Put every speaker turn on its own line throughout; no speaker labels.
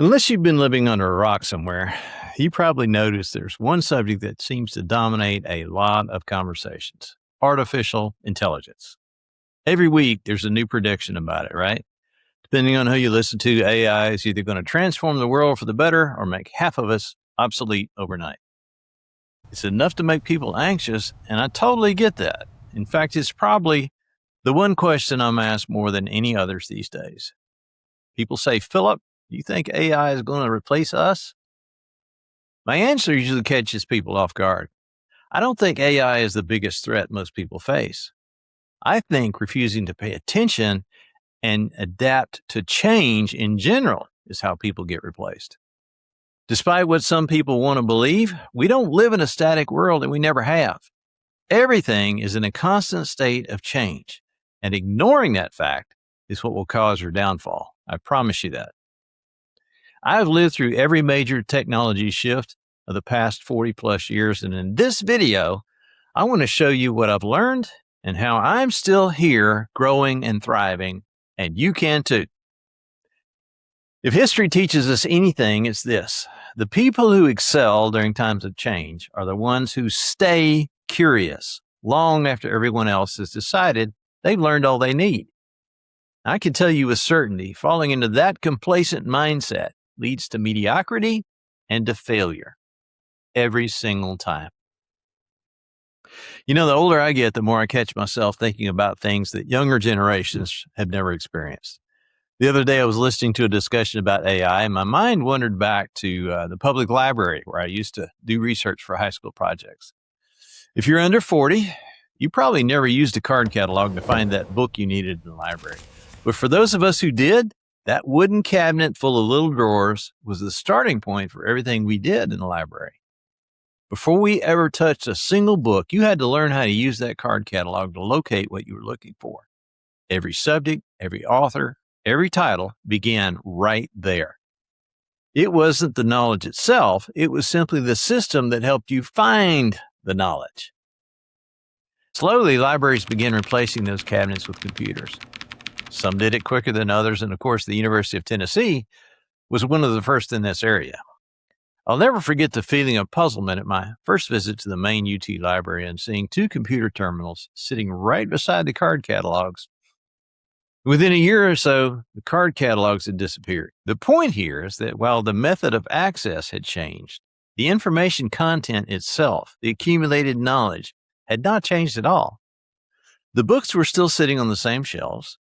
Unless you've been living under a rock somewhere, you probably noticed there's one subject that seems to dominate a lot of conversations: artificial intelligence. Every week, there's a new prediction about it, right? Depending on who you listen to, AI is either going to transform the world for the better or make half of us obsolete overnight. It's enough to make people anxious, and I totally get that. In fact, it's probably the one question I'm asked more than any others these days. People say, Phillip, do you think AI is going to replace us? My answer usually catches people off guard. I don't think AI is the biggest threat most people face. I think refusing to pay attention and adapt to change in general is how people get replaced. Despite what some people want to believe, we don't live in a static world, and we never have. Everything is in a constant state of change, and ignoring that fact is what will cause your downfall. I promise you that. I've lived through every major technology shift of the past 40 plus years, and in this video, I want to show you what I've learned and how I'm still here growing and thriving, and you can too. If history teaches us anything, it's this: the people who excel during times of change are the ones who stay curious long after everyone else has decided they've learned all they need. I can tell you with certainty, falling into that complacent mindset leads to mediocrity and to failure every single time. You know, the older I get, the more I catch myself thinking about things that younger generations have never experienced. The other day, I was listening to a discussion about AI, and my mind wandered back to the public library where I used to do research for high school projects. If you're under 40, you probably never used a card catalog to find that book you needed in the library. But for those of us who did, that wooden cabinet full of little drawers was the starting point for everything we did in the library. Before we ever touched a single book, you had to learn how to use that card catalog to locate what you were looking for. Every subject, every author, every title began right there. It wasn't the knowledge itself, it was simply the system that helped you find the knowledge. Slowly, libraries began replacing those cabinets with computers. Some did it quicker than others, and of course, the University of Tennessee was one of the first in this area. I'll never forget the feeling of puzzlement at my first visit to the main UT library and seeing two computer terminals sitting right beside the card catalogs. Within a year or so, the card catalogs had disappeared. The point here is that while the method of access had changed, the information content itself, the accumulated knowledge, had not changed at all. The books were still sitting on the same shelves.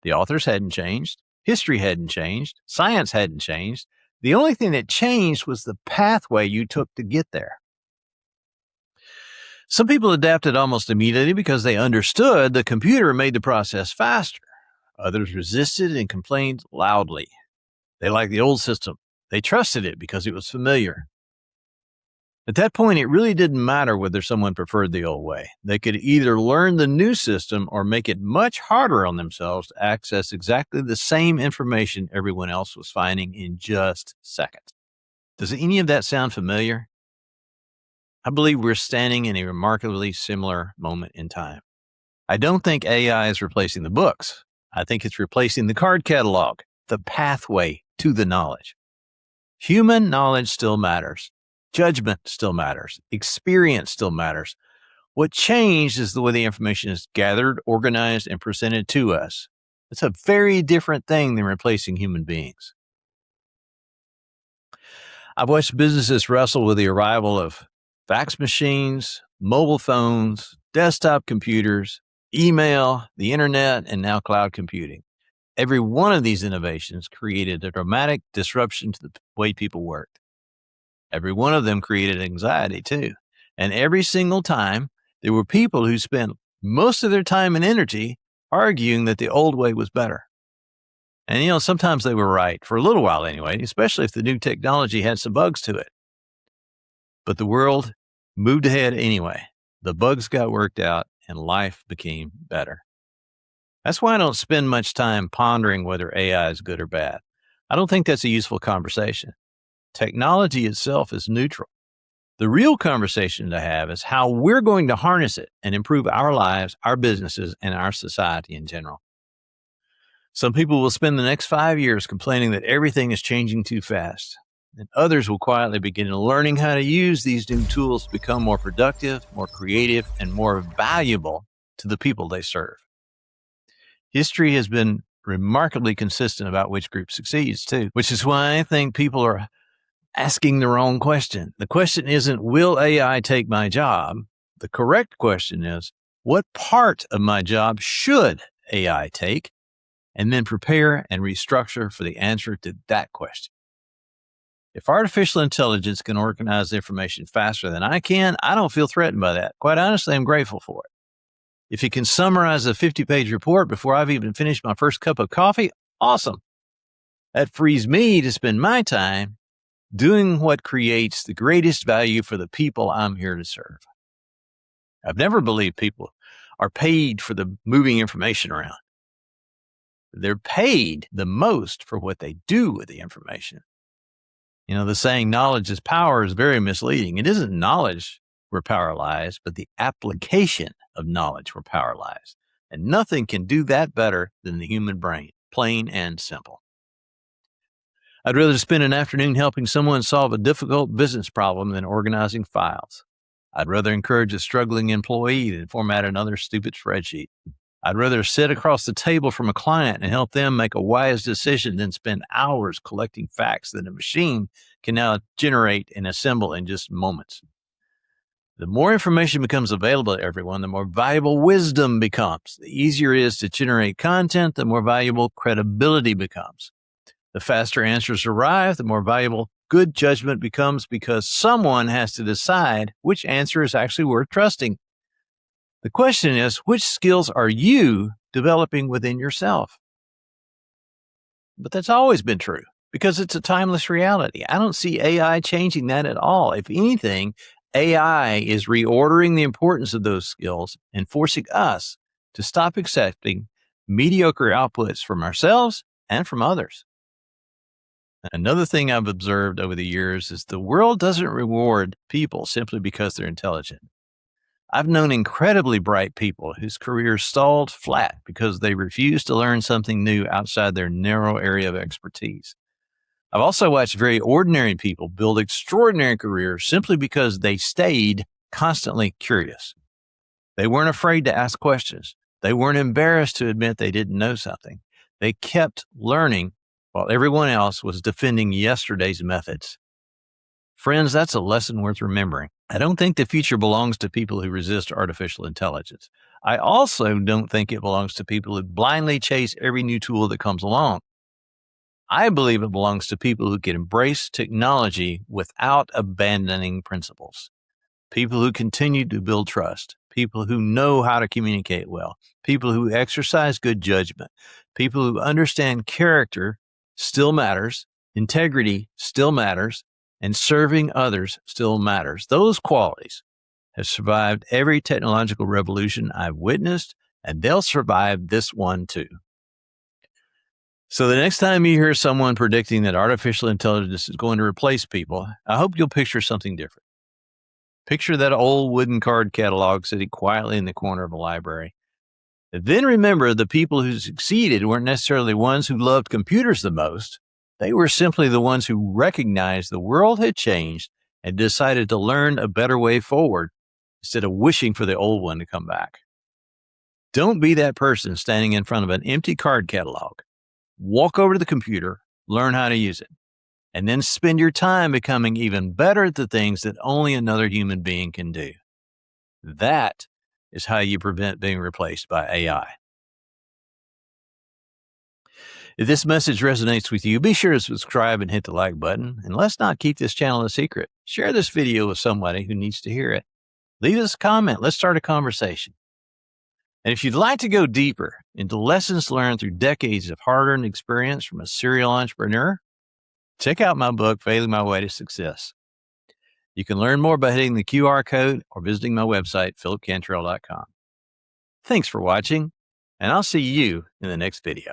The authors hadn't changed. History hadn't changed. Science hadn't changed. The only thing that changed was the pathway you took to get there. Some people adapted almost immediately because they understood the computer made the process faster. Others resisted and complained loudly. They liked the old system. They trusted it because it was familiar. At that point, it really didn't matter whether someone preferred the old way. They could either learn the new system or make it much harder on themselves to access exactly the same information everyone else was finding in just seconds. Does any of that sound familiar? I believe we're standing in a remarkably similar moment in time. I don't think AI is replacing the books. I think it's replacing the card catalog, the pathway to the knowledge. Human knowledge still matters. Judgment still matters. Experience still matters. What changed is the way the information is gathered, organized, and presented to us. It's a very different thing than replacing human beings. I've watched businesses wrestle with the arrival of fax machines, mobile phones, desktop computers, email, the internet, and now cloud computing. Every one of these innovations created a dramatic disruption to the way people worked. Every one of them created anxiety too. And every single time, there were people who spent most of their time and energy arguing that the old way was better. And sometimes they were right, for a little while anyway, especially if the new technology had some bugs to it. But the world moved ahead anyway. The bugs got worked out and life became better. That's why I don't spend much time pondering whether AI is good or bad. I don't think that's a useful conversation. Technology itself is neutral. The real conversation to have is how we're going to harness it and improve our lives, our businesses, and our society in general. Some people will spend the next 5 years complaining that everything is changing too fast. And others will quietly begin learning how to use these new tools to become more productive, more creative, and more valuable to the people they serve. History has been remarkably consistent about which group succeeds, too, which is why I think people are asking the wrong question. The question isn't, will AI take my job? The correct question is, what part of my job should AI take? And then prepare and restructure for the answer to that question. If artificial intelligence can organize information faster than I can, I don't feel threatened by that. Quite honestly, I'm grateful for it. If it can summarize a 50-page report before I've even finished my first cup of coffee, awesome. That frees me to spend my time doing what creates the greatest value for the people I'm here to serve. I've never believed people are paid for the moving information around. They're paid the most for what they do with the information. You know, the saying, knowledge is power, is very misleading. It isn't knowledge where power lies, but the application of knowledge where power lies. And nothing can do that better than the human brain, plain and simple. I'd rather spend an afternoon helping someone solve a difficult business problem than organizing files. I'd rather encourage a struggling employee than format another stupid spreadsheet. I'd rather sit across the table from a client and help them make a wise decision than spend hours collecting facts that a machine can now generate and assemble in just moments. The more information becomes available to everyone, the more valuable wisdom becomes. The easier it is to generate content, the more valuable credibility becomes. The faster answers arrive, the more valuable good judgment becomes, because someone has to decide which answer is actually worth trusting. The question is, which skills are you developing within yourself? But that's always been true because it's a timeless reality. I don't see AI changing that at all. If anything, AI is reordering the importance of those skills and forcing us to stop accepting mediocre outputs from ourselves and from others. Another thing I've observed over the years is the world doesn't reward people simply because they're intelligent. I've known incredibly bright people whose careers stalled flat because they refused to learn something new outside their narrow area of expertise. I've also watched very ordinary people build extraordinary careers simply because they stayed constantly curious. They weren't afraid to ask questions. They weren't embarrassed to admit they didn't know something. They kept learning while everyone else was defending yesterday's methods. Friends, that's a lesson worth remembering. I don't think the future belongs to people who resist artificial intelligence. I also don't think it belongs to people who blindly chase every new tool that comes along. I believe it belongs to people who can embrace technology without abandoning principles. People who continue to build trust. People who know how to communicate well. People who exercise good judgment. People who understand character still matters. Integrity still matters. And serving others still matters. Those qualities have survived every technological revolution I've witnessed, and they'll survive this one too. So the next time you hear someone predicting that artificial intelligence is going to replace people, I hope you'll picture something different. Picture that old wooden card catalog sitting quietly in the corner of a library. Then remember, the people who succeeded weren't necessarily the ones who loved computers the most. They were simply the ones who recognized the world had changed and decided to learn a better way forward instead of wishing for the old one to come back. Don't be that person standing in front of an empty card catalog. Walk over to the computer, learn how to use it, and then spend your time becoming even better at the things that only another human being can do. That is how you prevent being replaced by AI. If this message resonates with you, be sure to subscribe and hit the like button. And let's not keep this channel a secret. Share this video with somebody who needs to hear it. Leave us a comment. Let's start a conversation. And if you'd like to go deeper into lessons learned through decades of hard-earned experience from a serial entrepreneur, check out my book, Failing My Way to Success. You can learn more by hitting the QR code or visiting my website, phillipcantrell.com. Thanks for watching, and I'll see you in the next video.